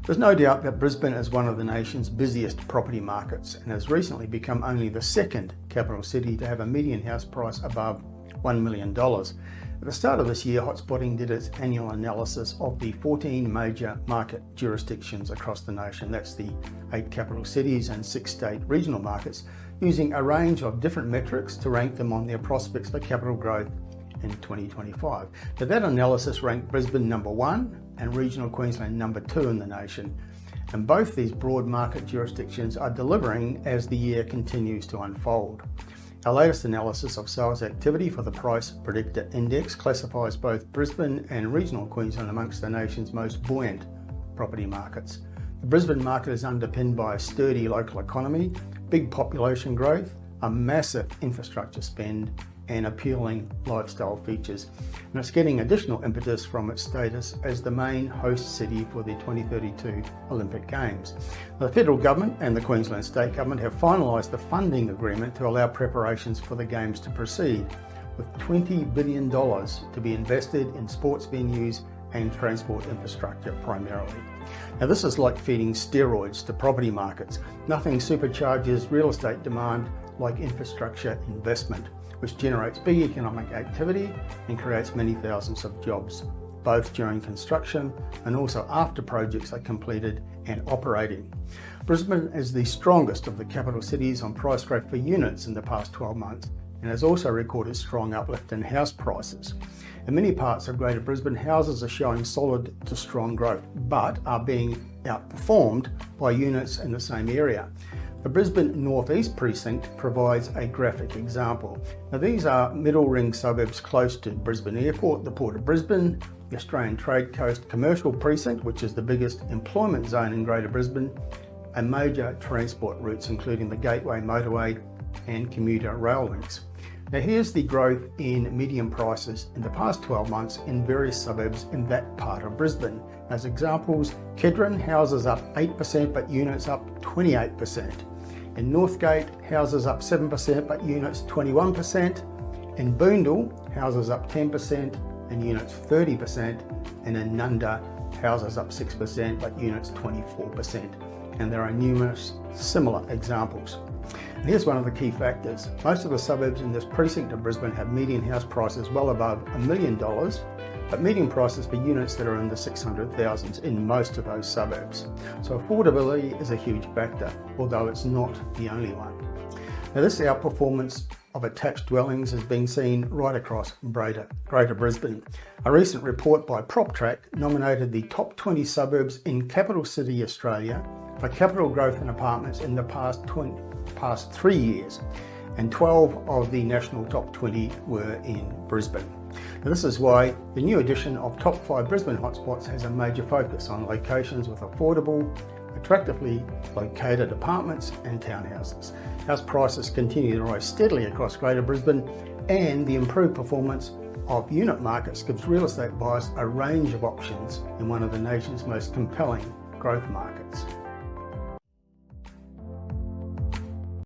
There's no doubt that Brisbane is one of the nation's busiest property markets and has recently become only the second capital city to have a median house price above $1 million. At the start of this year, Hotspotting did its annual analysis of the 14 major market jurisdictions across the nation. That's the 8 capital cities and 6 state regional markets, using a range of different metrics to rank them on their prospects for capital growth in 2025. Now, that analysis ranked Brisbane number 1 and regional Queensland number 2 in the nation. And both these broad market jurisdictions are delivering as the year continues to unfold. Our latest analysis of sales activity for the Price Predictor Index classifies both Brisbane and regional Queensland amongst the nation's most buoyant property markets. The Brisbane market is underpinned by a sturdy local economy, big population growth, a massive infrastructure spend, and appealing lifestyle features. And it's getting additional impetus from its status as the main host city for the 2032 Olympic Games. The federal government and the Queensland State Government have finalised the funding agreement to allow preparations for the Games to proceed, with $20 billion to be invested in sports venues and transport infrastructure primarily. Now, this is like feeding steroids to property markets. Nothing supercharges real estate demand like infrastructure investment, which generates big economic activity and creates many thousands of jobs, both during construction and also after projects are completed and operating. Brisbane is the strongest of the capital cities on price growth for units in the past 12 months and has also recorded strong uplift in house prices. In many parts of Greater Brisbane, houses are showing solid to strong growth, but are being outperformed by units in the same area. The Brisbane Northeast Precinct provides a graphic example. Now, these are middle ring suburbs close to Brisbane Airport, the Port of Brisbane, the Australian Trade Coast Commercial Precinct, which is the biggest employment zone in Greater Brisbane, and major transport routes including the Gateway Motorway and commuter rail links. Now, here's the growth in median prices in the past 12 months in various suburbs in that part of Brisbane. As examples, Kedron, houses up 8% but units up 28%. In Northgate, houses up 7% but units 21%. In Boondall, houses up 10% and units 30%. And in Nunda, houses up 6% but units 24%. And there are numerous similar examples. And here's one of the key factors. Most of the suburbs in this precinct of Brisbane have median house prices well above $1 million, but median prices for units that are in the 600,000s in most of those suburbs. So affordability is a huge factor, although it's not the only one. Now, this outperformance of attached dwellings is being seen right across Greater Brisbane. A recent report by PropTrack nominated the top 20 suburbs in capital city Australia for capital growth in apartments in the past 3 years, and 12 of the national top 20 were in Brisbane. Now, this is why the new edition of Top 5 Brisbane Hotspots has a major focus on locations with affordable, attractively located apartments and townhouses. House prices continue to rise steadily across Greater Brisbane, and the improved performance of unit markets gives real estate buyers a range of options in one of the nation's most compelling growth markets.